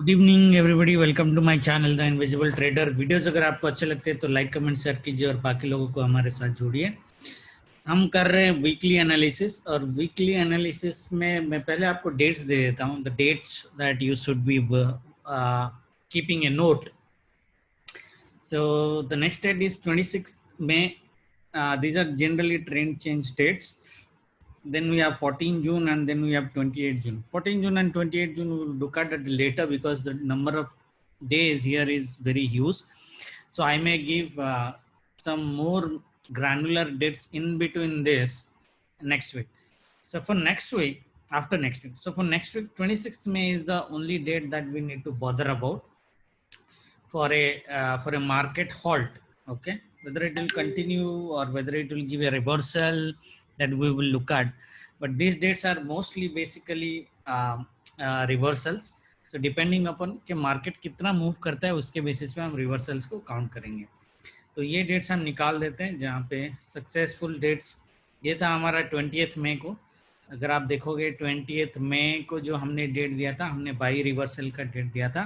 Good evening everybody, welcome to my channel the invisible trader. Videos अगर आपको अच्छे लगते हैं तो लाइक कमेंट शेयर कीजिए और बाकी लोगों को हमारे साथ जोड़िए। हम कर रहे हैं वीकली एनालिसिस, और वीकली एनालिसिस में मैं पहले आपको डेट्स दे देता हूँ, the dates that you should be keeping a note. So the next date is 26 May. These are generally trend change dates. Then we have 14 June and then we have 28 June. 14 June and 28 June we will look at it later because the number of days here is very huge. So I may give some more granular dates in between this next week. So for next week, after next week. So for next week, 26th May is the only date that we need to bother about for a market halt. Okay, whether it will continue or whether it will give a reversal, that we will look at. But these dates are mostly basically reversals. So depending upon कि market कितना move करता है उसके basis पे हम reversals को count करेंगे। तो ये डेट्स हम निकाल देते हैं, जहाँ पे सक्सेसफुल डेट्स ये था हमारा 20th मई को। अगर आप देखोगे 20th मई को जो हमने डेट दिया था, हमने बाई रिवर्सल का डेट दिया था।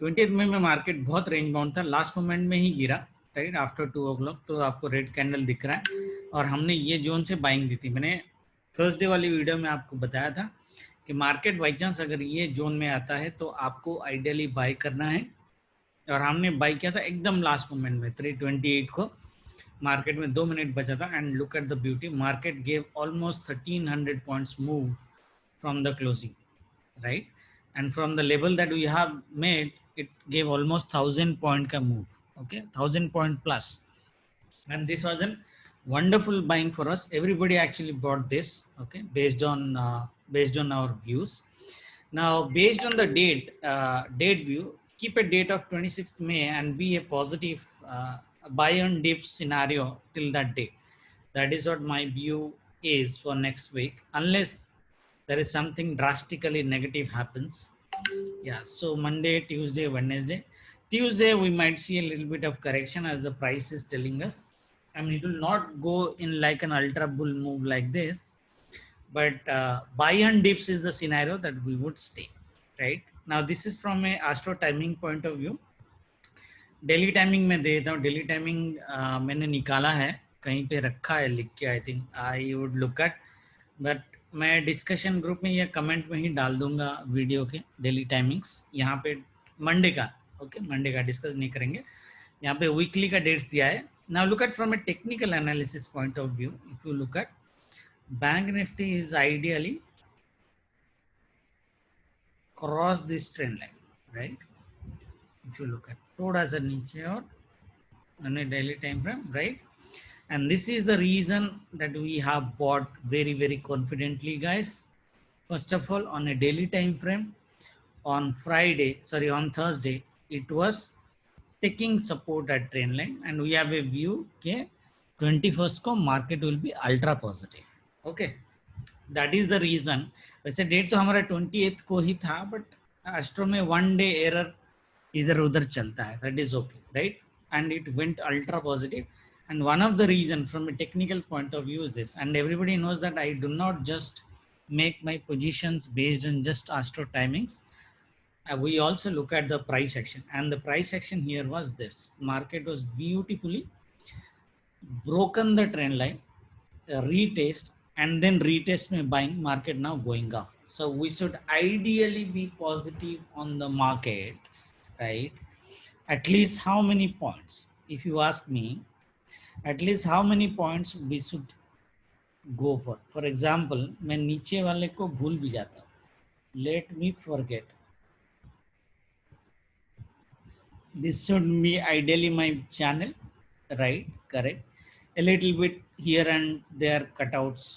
20th मई में मार्केट बहुत रेंज बाउंड था, लास्ट मोमेंट में ही गिरा, राइट आफ्टर 2 o'clock। तो आपको रेड कैंडल दिख रहा है और हमने ये जोन से बाइंग दी थी। मैंने थर्सडे वाली वीडियो में आपको बताया था कि मार्केट बाई चांस अगर ये जोन में आता है तो आपको आइडियली बाई करना है, और हमने बाई किया था एकदम लास्ट मोमेंट में 328 को। मार्केट में 2 मिनट बचा था and look at the beauty, market gave almost 1300 points move from the closing, right. And from the level that we have made, it gave almost 1000 point ka move, okay, 1000 point plus, and this was a wonderful buying for us. Everybody actually bought this, okay, based on our views. Now based on the date view, keep a date of 26th May and be a positive buy on dip scenario till that day. That is what my view is for next week, unless there is something drastically negative happens. Yeah, so Monday, Tuesday, Wednesday. Tuesday we might see a little bit of correction as the price is telling us. I mean, it will not go in like an ultra bull move like this, but buy and dips is the scenario that we would stay, right? Now this is from a astro timing point of view. Daily timing में देता हूँ। Daily timing मैंने निकाला है, कहीं पे रखा है लिख के, I think I would look at, but मैं डिस्कशन ग्रुप में या कमेंट में ही डाल दूंगा वीडियो के डेली टाइमिंग्स। यहाँ पे मंडे का, ओके, मंडे का डिस्कस नहीं करेंगे, यहाँ पे वीकली का डेट्स दिया है। Now look at from A technical analysis point of view, if you look at bank Nifty is ideally cross this trend line, right. If you look eight थोड़ा सा नीचे और on a daily time frame, right? And this is the reason that we have bought very confidently, guys. First of all, on a daily time frame, on Thursday, it was taking support at trend line, and we have a view that 21st को market will be ultra positive. Okay, that is the reason. वैसे date तो हमारा 28th को ही था, but astro में 1 day error इधर उधर चलता है, that is okay, right? And it went ultra positive. And one of the reason from a technical point of view is this, and everybody knows that I do not just make my positions based on just astro timings. We also look at the price action, and the price action here was this: market was beautifully broken the trend line, retest, and then retest में buying, market now going up. So we should ideally be positive on the market, right? At least how many points? If you ask me, at least how many points we should go for? For example, मैं नीचे वाले को भूल भी जाता हूँ. Let me forget. This should be ideally my channel, right? Correct. A little bit here and there cutouts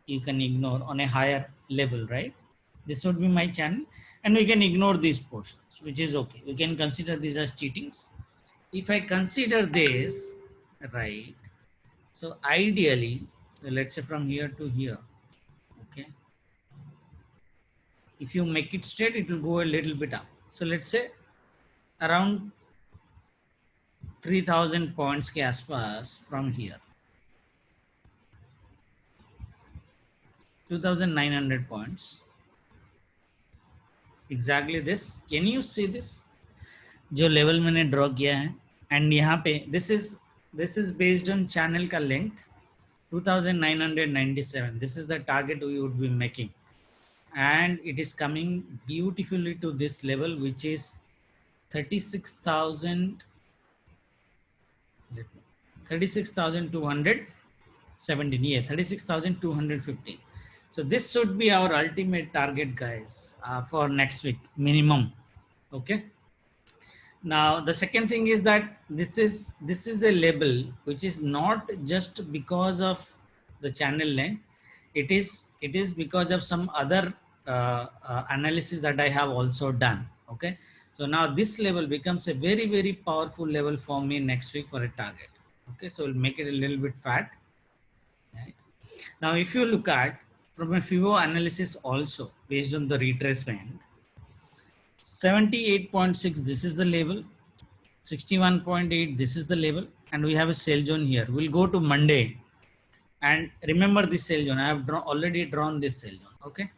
you can ignore on a higher level, right? This would be my channel, and we can ignore these portions, which is okay. We can consider these as cheatings. If I consider this, right, so ideally, so let's say from here to here, okay, if you make it straight, it will go a little bit up. So let's say around 3000 points के आसपास from here, 2900 points, exactly this. Can you see this? जो level मैंने draw किया है, and यहाँ पे this is based on channel का length 2997. This is the target we would be making, and it is coming beautifully to this level, which is 36,000, 36,217. Yeah, 36,215. So this should be our ultimate target, guys, for next week minimum. Okay. Now the second thing is that this is a label which is not just because of the channel length. It is because of some other analysis that I have also done. Okay. So now this level becomes a very, very powerful level for me next week for a target. Okay. So we'll make it a little bit fat. Right. Now, if you look at from a FIBO analysis also based on the retracement, 78.6, this is the level, 61.8, this is the level, and we have a sell zone here. We'll go to Monday and remember this sell zone. I have already drawn this sell zone. Okay.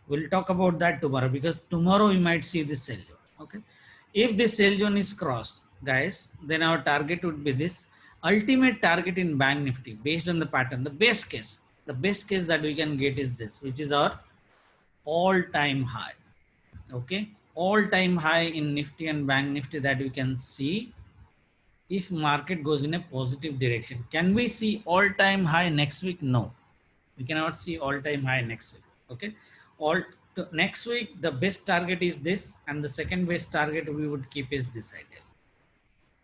We'll talk about that tomorrow, because tomorrow you might see this sell zone. Okay. If this sell zone is crossed, guys, then our target would be this ultimate target in Bank Nifty based on the pattern. The best case that we can get is this, which is our all-time high. Okay. All-time high in Nifty and Bank Nifty that we can see if market goes in a positive direction. Can we see all-time high next week? No, we cannot see all-time high next week. Okay. Next week, the best target is this, and the second best target we would keep is this ideal.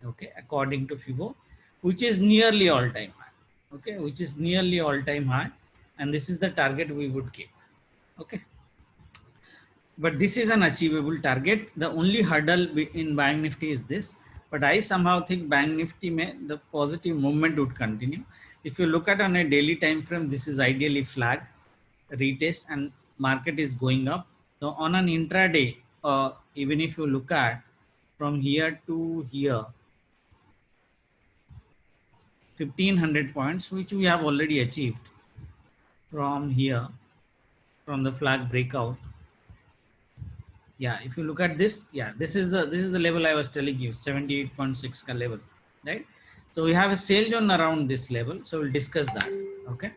Okay, according to FIBO, which is nearly all-time high. Okay, which is nearly all-time high, and this is the target we would keep. Okay, but this is an achievable target. The only hurdle in Bank Nifty is this, but I somehow think Bank Nifty the positive movement would continue. If you look at on a daily time frame, this is ideally flag retest and market is going up. So on an intraday, even if you look at from here to here, 1500 points, which we have already achieved from here, from the flag breakout. Yeah, if you look at this, yeah, this is the level I was telling you, 78.6 ka level, right? So we have a sell zone around this level, so we'll discuss that. Okay,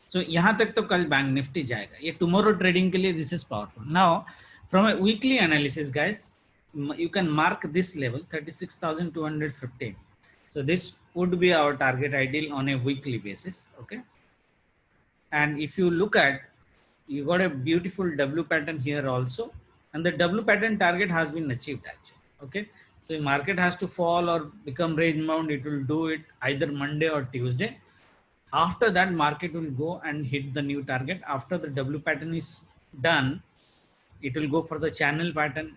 so यहाँ तक तो कल bank Nifty जाएगा. ये tomorrow trading के लिए this is powerful. Now from a weekly analysis, guys, you can mark this level 36,215. So this would be our target ideal on a weekly basis. Okay, and if you look at, you got a beautiful W pattern here also, and the W pattern target has been achieved actually. Okay, so the market has to fall or become range bound, it will do it either Monday or Tuesday. After that, market will go and hit the new target. After the W pattern is done, it will go for the channel pattern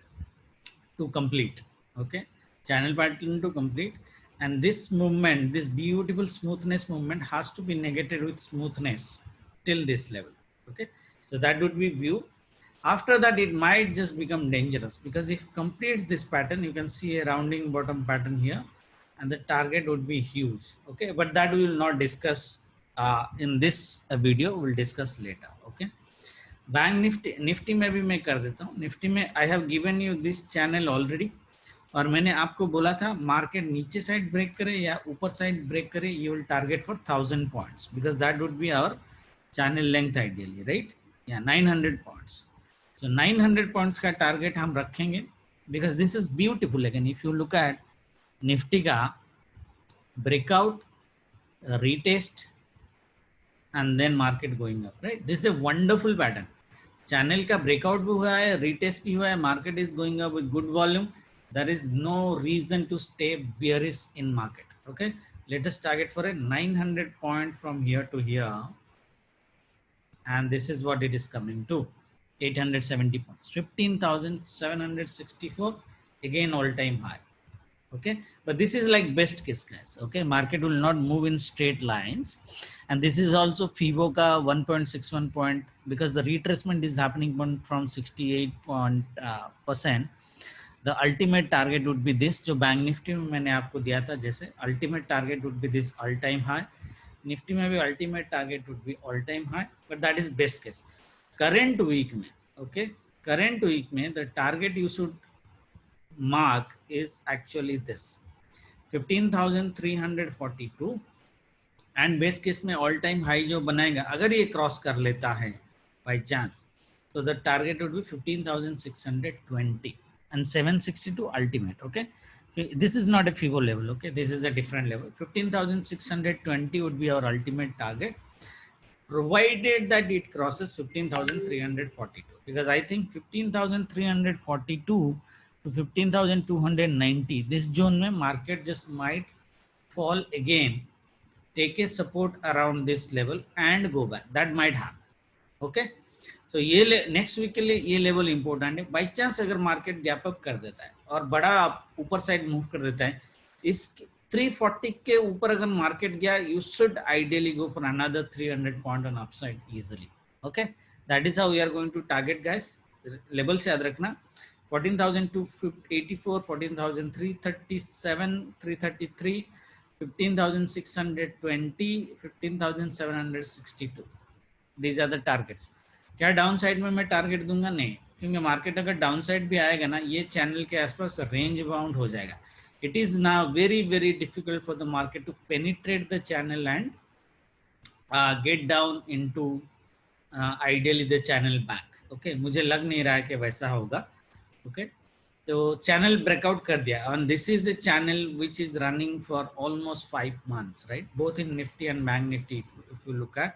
to complete. Okay, channel pattern to complete, and this movement, this beautiful smoothness movement, has to be negated with smoothness till this level. Okay, so that would be view. After that, it might just become dangerous, because if it completes this pattern, you can see a rounding bottom pattern here, and the target would be huge. Okay, but that we will not discuss in this video. We'll discuss later. Okay, bank Nifty में भी मैं कर देता हूँ. Nifty में आई have given you this channel already, और मैंने आपको बोला था मार्केट नीचे साइड ब्रेक करे या ऊपर साइड ब्रेक करे, you will target for 1000 points, because that would be our channel length ideally, right? या 900 पॉइंट्स. सो 900 पॉइंट्स का टारगेट हम रखेंगे, because this is beautiful. Again if you look at Nifty का breakout, retest, and then market going up, right? This is a wonderful pattern. Channel का breakout भी हुआ है, retest भी हुआ है, market is going up with good volume. There is no reason to stay bearish in market. Okay, let us target for a 900 point from here to here, and this is what it is coming to, 870 points, 15,764, again all time high. Okay, but this is like best case, guys. Okay, market will not move in straight lines, and this is also FIBO ka 1.61 point, because the retracement is happening from 68%. The ultimate target would be this, जो bank Nifty में मैंने आपको दिया था, जैसे ultimate target would be this all time high. Nifty में भी ultimate target would be all time high, but that is best case. Current week में, okay, current week में the target you should mark is actually this 15,342 and base case में all time high जो बनाएगा अगर ये cross कर लेता है बाय चांस तो the target would be 15,620 and 762 ultimate. Okay, this is not a FIBO level. Okay, this is a different level. 15,620 would be our ultimate target, provided that it crosses 15,342. Because I think 15,342 to 15,290, this zone mein market just might fall again, take a support around this level and go back. That might happen. Okay, so ये next week के लिए ये level important है. By chance अगर market gap up कर देता है और बड़ा ऊपर साइड मूव कर देता है, इस 340 के ऊपर अगर मार्केट गया, you should ideally go for another 300 point on upside easily. Okay, that is how we are going to target guys. Level से याद रखना 14,284, 14,337, 333, 15,620, 15,762. These are the targets. क्या डाउन साइड में मैं टारगेट दूंगा? नहीं, क्योंकि मार्केट अगर डाउन साइड भी आएगा ना, ये चैनल के आसपास रेंज बाउंड हो जाएगा. It is now very very difficult for the market to penetrate the channel and get down into ideally the channel back. Okay, मुझे लग नहीं रहा है कि वैसा होगा. ओके, तो चैनल ब्रेकआउट कर दिया and this is a channel which is running for almost 5 months, right? Both in Nifty and Bank Nifty, if you look at,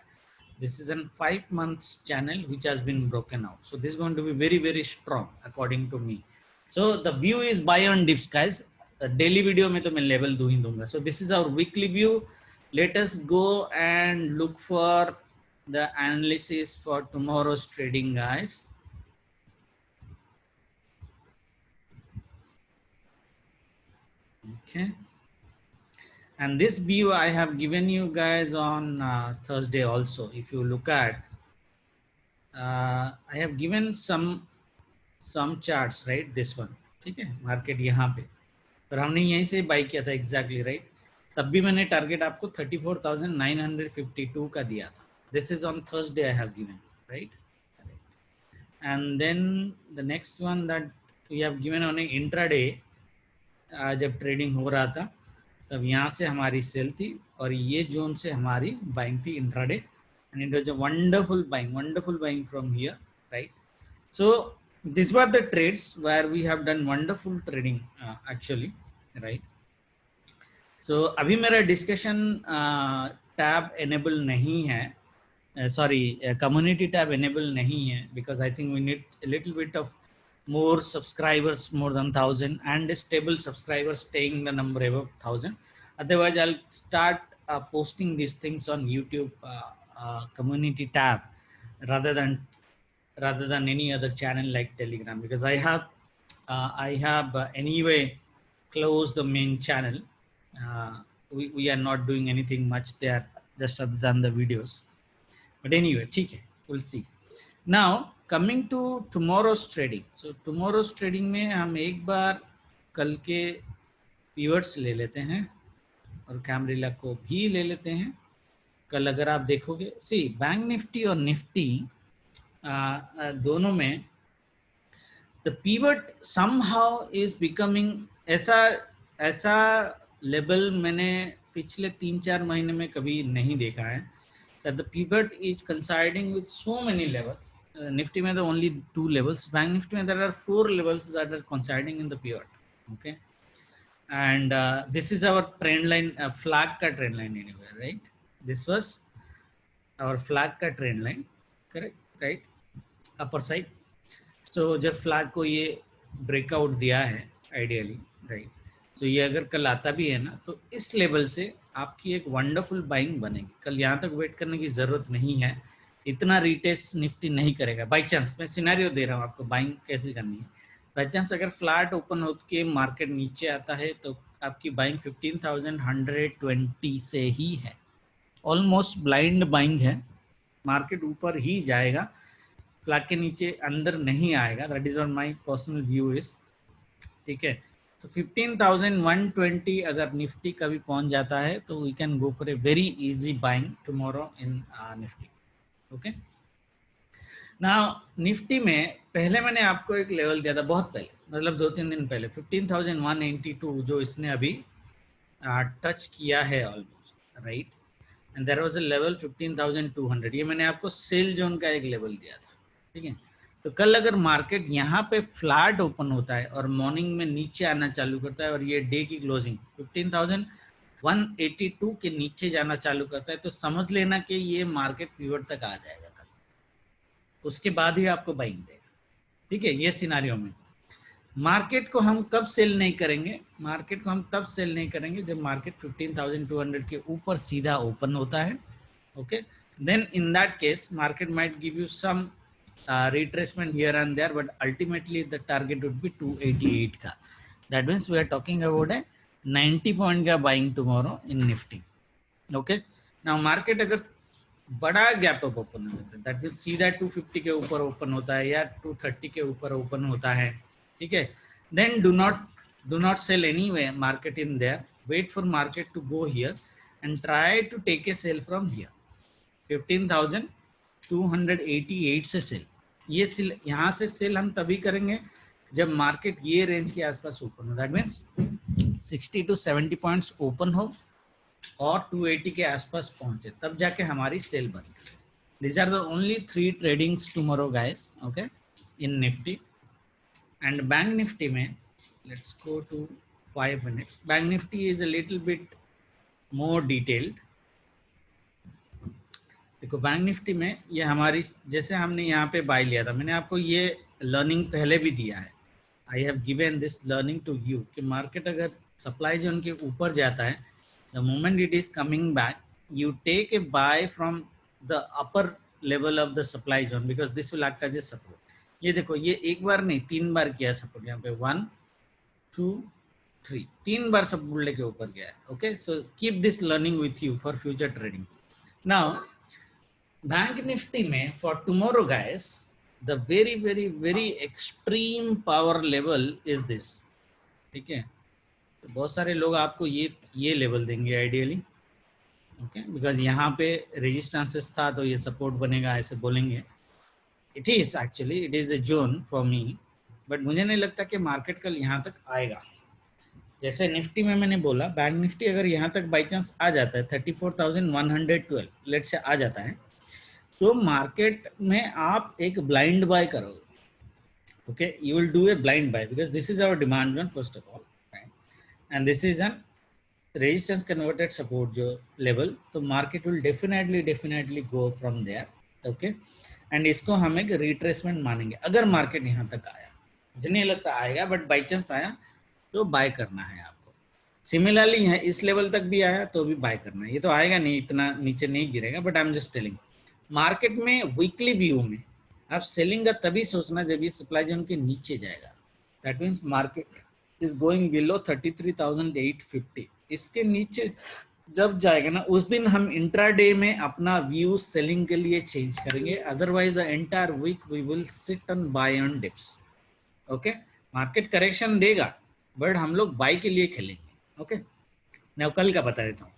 this is a 5 months channel which has been broken out. So this is going to be very very strong according to me. So the view is buy on dips guys. Daily video में तो मैं level दू ही दूंगा. So this is our weekly view. Let us go and look for the analysis for tomorrow's trading guys. Okay, and this view I have given you guys on Thursday also. If you look at, I have given some charts, right? This one, ठीक है, market यहाँ पे, पर हमने यहीं से by किया था एग्जैक्टली, राइट? तब भी मैंने टारगेट आपको 34,952 का दिया था. This is on Thursday I have given, right? And then the next one that we have given on intraday, जब ट्रेडिंग हो रहा था तब यहाँ से हमारी सेल थी और ये जोन से हमारी बाइंग थी intraday, and it was a wonderful buying from here, right? So this were the trades where we have done wonderful trading actually, right? So अभी मेरा डिस्कशन टैब एनेबल नहीं है, सॉरी कम्युनिटी टैब एनेबल नहीं है, because I think we need a little bit of more subscribers, more than 1,000, and stable subscribers staying the number above 1,000. Otherwise I'll start posting these things on YouTube community tab rather than any other channel like Telegram, because I have anyway closed the main channel. We are not doing anything much there, just other than the videos. But anyway, okay, we'll see. Now coming to tomorrow's trading. So tomorrow's trading में हम एक बार कल के pivots ले लेते हैं और camarilla को भी ले लेते हैं. कल अगर आप देखोगे, सी बैंक निफ्टी और निफ्टी दोनों में the pivot somehow is becoming ऐसा लेवल मैंने पिछले 3-4 महीने में कभी नहीं देखा है, that the pivot is coinciding with so many levels. Nifty में तो only 2 levels, Bank Nifty में there are 4 levels that are coinciding in the pivot. Okay, and this is our trend line, flag का trend line anyway, right? This was our flag का trend line, correct, right? Upper side. So जब flag को ये breakout दिया है ideally, right? तो ये अगर कल आता भी है ना, तो इस लेवल से आपकी एक वंडरफुल बाइंग बनेगी. कल यहाँ तक वेट करने की जरूरत नहीं है, इतना रिटेस्ट निफ्टी नहीं करेगा. बाई चांस मैं सिनेरियो दे रहा हूँ आपको बाइंग कैसे करनी है. बाई चांस अगर फ्लैट ओपन हो के मार्केट नीचे आता है तो आपकी बाइंग 15,120 से ही है. ऑलमोस्ट ब्लाइंड बाइंग है, मार्केट ऊपर ही जाएगा, फ्लैग के नीचे अंदर नहीं आएगा. That is on my personal view is, ठीक है? तो 15,120 अगर निफ्टी कभी पहुंच जाता है तो we can go for a very easy buying tomorrow in Nifty. Okay, ना निफ्टी में पहले मैंने आपको एक लेवल दिया था बहुत पहले, मतलब 2-3 दिन पहले, 15,182 जो इसने अभी टच किया है almost, right. And there was a level 15,200, ये मैंने आपको सेल जोन का एक लेवल दिया था, ठीक है। तो कल अगर मार्केट यहाँ पे फ्लैट ओपन होता है और मॉर्निंग में नीचे आना चालू करता है और ये डे की क्लोजिंग 15,182 के नीचे जाना चालू करता है, तो समझ लेना कि ये मार्केट पिवट तक आ जाएगा कल, उसके बाद ही आपको बाइंग देगा, ठीक है। ये सिनारियो में मार्केट को हम कब सेल नहीं करेंगे, मार्केट को हम तब सेल नहीं करेंगे जब मार्केट 15,200 के ऊपर सीधा ओपन होता है, okay. Then in that case market might give you some retracement here and there, but ultimately the target would be 288 का. That means we are talking about a 90 point का buying tomorrow in Nifty, okay. Now market अगर बड़ा gap up open होता है, that mean सीधा 250 के ऊपर open होता है या 230 के ऊपर ओपन होता है, ठीक है, then do not sell anyway market in there, wait for market to go here and try to take a sell from here 15,288 से सेल। ये सेल यहाँ से सेल हम तभी करेंगे जब मार्केट ये रेंज के आसपास ओपन हो, that means 60 to 70 points open हो और 280 के आसपास पहुंचे, तब जाके हमारी सेल बनती है। These are the only 3 tradings tomorrow guys, okay, in Nifty and Bank Nifty में let's go to 5 minutes. Bank Nifty is a little bit more detailed. देखो बैंक निफ्टी में ये हमारी, जैसे हमने यहाँ पे बाय लिया था, मैंने आपको ये लर्निंग पहले भी दिया है, I have given this learning to you कि मार्केट अगर सप्लाई जोन के ऊपर जाता है, the moment it is coming back you take a buy from the upper level of the supply zone because this will act as a support. ये देखो ये एक बार नहीं 3 बार किया सपोर्ट, यहाँ पे 1 2 3 3 बार सपोर्ट लेके ऊपर गया है, okay. So keep this learning with you for future trading. Now bank Nifty में for tomorrow guys the very very very extreme power level is this, ठीक है। तो बहुत सारे लोग आपको ये लेवल देंगे आइडियली, ओके, बिकॉज यहाँ पे रेजिस्टेंसेस था तो ये सपोर्ट बनेगा ऐसे बोलेंगे। It is actually it is a zone for me, but मुझे नहीं लगता कि मार्केट कल यहाँ तक आएगा। जैसे निफ्टी में मैंने बोला बैंक निफ्टी अगर यहाँ तक बाई चांस आ जाता है 34,112 लेट से आ जाता है, तो मार्केट में आप एक ब्लाइंड बाय करोगे, okay. You will do a blind buy because this is our demand zone first of all, and this is an resistance converted support जो लेवल, तो market will definitely go from there, okay. And इसको हम एक retracement मानेंगे अगर market यहाँ तक आया, मुझे नहीं लगता आएगा बट बाई चांस आया तो बाय करना है आपको। सिमिलरली है इस लेवल तक भी आया तो भी बाय करना है, ये तो आएगा नहीं, इतना नीचे नहीं गिरेगा, but I am just telling market में वीकली व्यू में आप सेलिंग का तभी सोचना जब ये सप्लाई जोन के नीचे जाएगा, that means market is going below 33,850, इसके नीचे जब जाएगा ना उस दिन हम इंट्राडे में अपना व्यू सेलिंग के लिए चेंज करेंगे, otherwise the entire week we will sit on buy on dips, okay. Market correction देगा बट हम लोग बाय के लिए खेलेंगे, ओके। मैं कल का बता देता हूँ,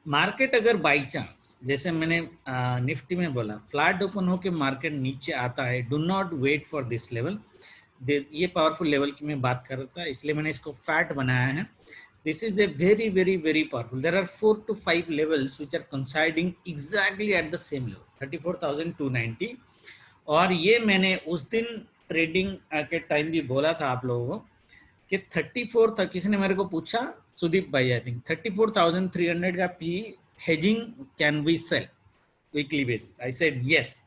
मार्केट अगर बाई चांस जैसे मैंने निफ्टी में बोला फ्लैट ओपन होकर मार्केट नीचे आता है, do not wait for this level, ये पावरफुल लेवल की मैं बात कर रहा था इसलिए मैंने इसको फैट बनाया है। This is a very very very powerful, there are 4 to 5 levels which are coinciding exactly at the same level 34,290, और ये मैंने उस दिन ट्रेडिंग के टाइम भी बोला था आप लोगों को कि 34 था, किसी ने मेरे को पूछा सुदीप भाई आई थिंक 34,300 का P hedging can we sell weekly basis, I said yes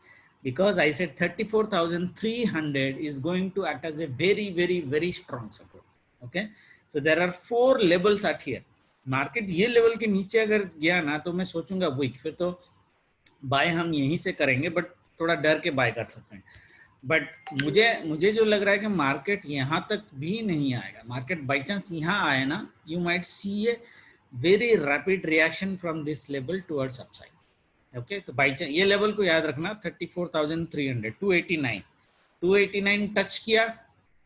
because I said 34,300 is going to act as a very very very strong support, okay. So there are 4 levels at here, market ये level के नीचे अगर गया ना तो मैं सोचूंगा week, फिर तो बाय हम यहीं से करेंगे बट थोड़ा डर के बाय कर सकते हैं, बट मुझे जो लग रहा है कि मार्केट यहाँ तक भी नहीं आएगा, मार्केट बाई चांस यहाँ आए ना you might see a very rapid reaction from this level towards upside, okay. तो बाई चांस ये लेवल को याद रखना 34,300 289 टच किया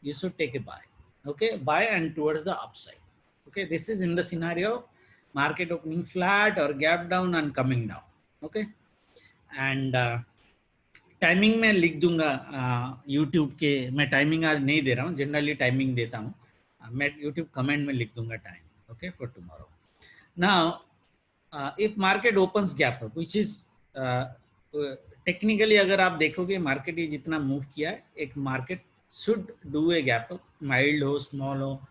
you should take a buy, okay, buy and towards the upside, okay. This is in the scenario market opening flat और gap down and coming down, okay. And timing में लिख दूंगा YouTube के, मैं टाइमिंग आज नहीं दे रहा हूँ, जनरली टाइमिंग देता हूँ, मैं यूट्यूब कमेंट में लिख दूंगा time, okay, for tomorrow. Now if market opens gap up which is technically अगर आप देखोगे मार्केट ये जितना मूव किया है, एक market should do a gap up, mild हो, स्मॉल हो,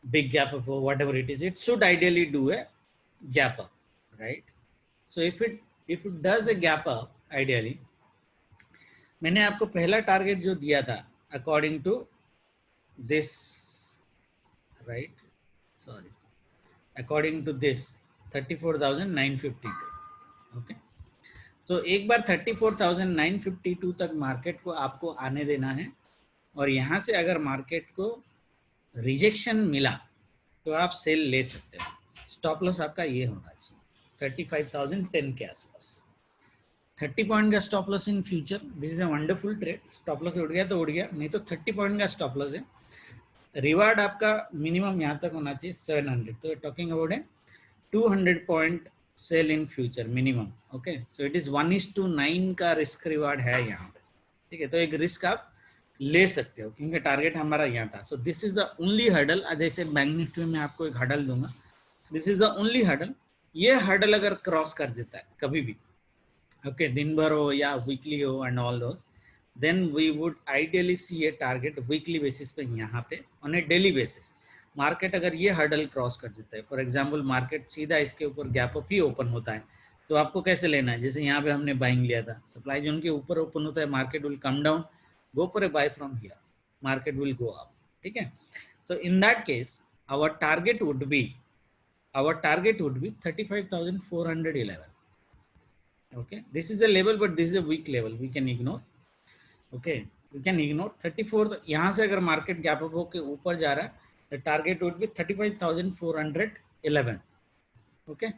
big gap up or whatever it is, it should ideally do a gap up, right? So if it does a gap up ideally, मैंने आपको पहला target जो दिया था according to this, right, sorry, according to this 34,952, okay. So एक बार 34,952 तक market को आपको आने देना है, और यहाँ से अगर मार्केट को रिजेक्शन मिला तो आप सेल ले सकते हो. स्टॉप लॉस आपका ये होना चाहिए 35,010 के आसपास. 30 पॉइंट का stop loss in future, this is a wonderful trade. Stop loss उड़ गया तो उड़ गया, नहीं तो 30 पॉइंट का स्टॉप लॉस है. रिवार्ड आपका मिनिमम यहाँ तक होना चाहिए 700, तो टॉकिंग अबाउट है 200 point sell in future minimum, okay. So it is 1:9 का रिस्क रिवार्ड है यहाँ पे, ठीक है. तो एक रिस्क आप ले सकते हो क्योंकि टारगेट हमारा यहाँ था. So this is the only hurdle. जैसे बैंक निफ्टी में आपको एक हर्डल दूंगा, this is the only hurdle. ये हर्डल अगर क्रॉस कर देता है कभी भी, ओके, दिन भर हो या वीकली हो and all those, then we would ideally see a target weekly basis पे यहाँ पे on a daily basis. Market अगर ये हर्डल क्रॉस कर देता है, फॉर एग्जाम्पल मार्केट सीधा इसके ऊपर गैप अप ही ओपन होता है, तो आपको कैसे लेना है? जैसे यहाँ पे हमने बाइंग लिया था, सप्लाई जोन के ऊपर ओपन होता है, market will come down, go for a buy from here, market will go up, ठीक है. So in that case our target would be 35,411, okay. This is the level but this is a weak level, we can ignore, okay, we can ignore 34. यहाँ से अगर market gap up होके ऊपर जा रहा है, the target would be 35,411, okay.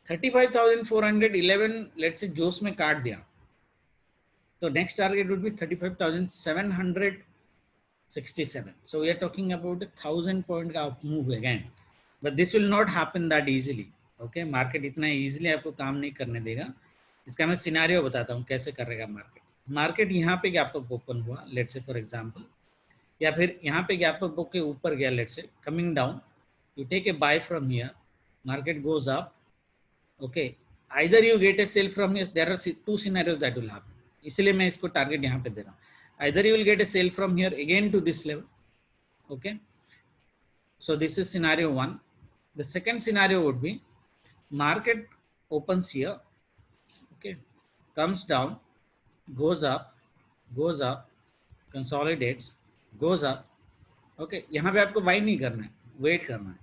35,411 let's say जोश में काट दिया, so next target would be 35,767. So we are talking about 1,000 point का move again, but this will not happen that easily, okay. Market इतना easily आपको काम नहीं करने देगा. इसका मैं सिनेरियो बताता हूँ कैसे करेगा मार्केट. मार्केट यहाँ पे गैप अप ओपन हुआ, लेट्स से फॉर एग्जांपल, या फिर यहाँ पे गैप अप के ऊपर गया, let's say coming down, you take a buy from here, market goes up, okay. Either you get a sell from here, there are two scenarios that will happen, इसलिए मैं इसको टारगेट यहाँ पे दे रहा हूँ. Either you will get a sell from here again to this level, okay. So this is scenario one. The second scenario would be market opens here, okay, comes down, goes up, consolidates, goes up, okay. यहाँ पे आपको bye नहीं करना है, wait करना है.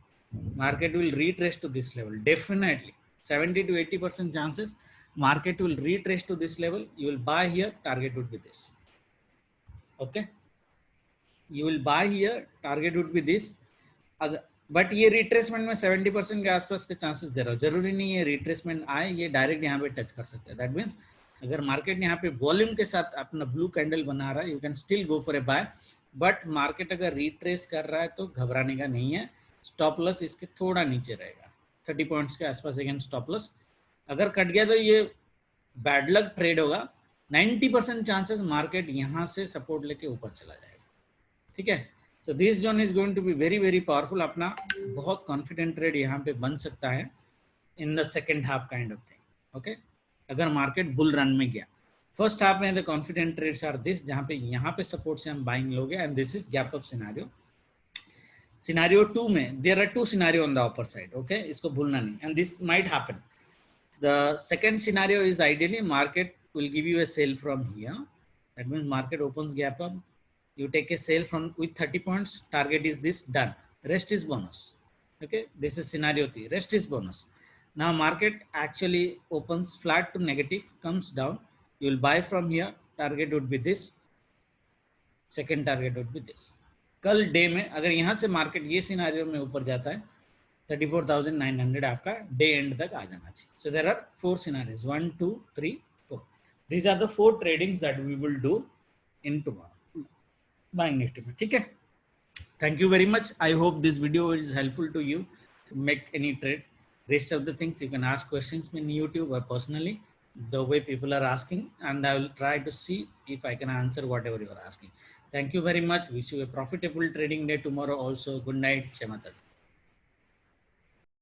Market will retrace to this level, definitely 70 to 80% chances market will retrace to this level. You will buy here, target would be this, okay. You will buy here, target would be this. But ये retracement में 70% के आसपास के chances दे रहा हूँ. जरूरी नहीं है रिट्रेसमेंट आए, ये डायरेक्ट यहाँ पे टच कर सकते हैं. दैट मीन्स अगर मार्केट यहाँ पे वॉल्यूम के साथ अपना ब्लू कैंडल बना रहा है, you can still go for a buy. But market अगर रिट्रेस कर रहा है तो घबराने का नहीं है. स्टॉप लॉस इसके थोड़ा नीचे रहेगा, 30 पॉइंट्स के आसपास अगेन स्टॉप लॉस. अगर कट गया तो ये बैड लक ट्रेड होगा. 90% चांसेस मार्केट यहाँ से सपोर्ट लेके ऊपर चला जाएगा, ठीक है. So this zone is going to be very very powerful. अपना बहुत कॉन्फिडेंट ट्रेड यहाँ पे बन सकता है in the second half kind of thing, okay. अगर मार्केट बुल रन में गया, फर्स्ट हाफ में the confident trades are this, जहाँ पे यहाँ पे सपोर्ट से हम बाइंग लोगे, and this is gap up scenario. Scenario 2 में there are 2 scenario on the upper side, okay, इसको भूलना नहीं, and this might happen. The second scenario is ideally market will give you a sale from here. That means market opens gap up, you take a sale from with 30 points, target is this, done, rest is bonus, okay. This is scenario 3, rest is bonus. Now market actually opens flat to negative, comes down, you will buy from here, target would be this, second target would be this. कल day में अगर यहाँ से market ये scenario में ऊपर जाता है, 34,900 आपका डे एंड तक आ जाना चाहिए. So there are 4 scenarios, 1 2 3 4. These are the 4 tradings that we will do in tomorrow buying nifty में, ठीक है. Thank you very much. I hope this video is helpful to you to make any trade. Rest of the things you can ask questions in YouTube or personally. the way people are asking, and I will try to see if I can answer whatever you are asking. Thank you very much. Wish you a profitable trading day tomorrow also. Good night. Shematas.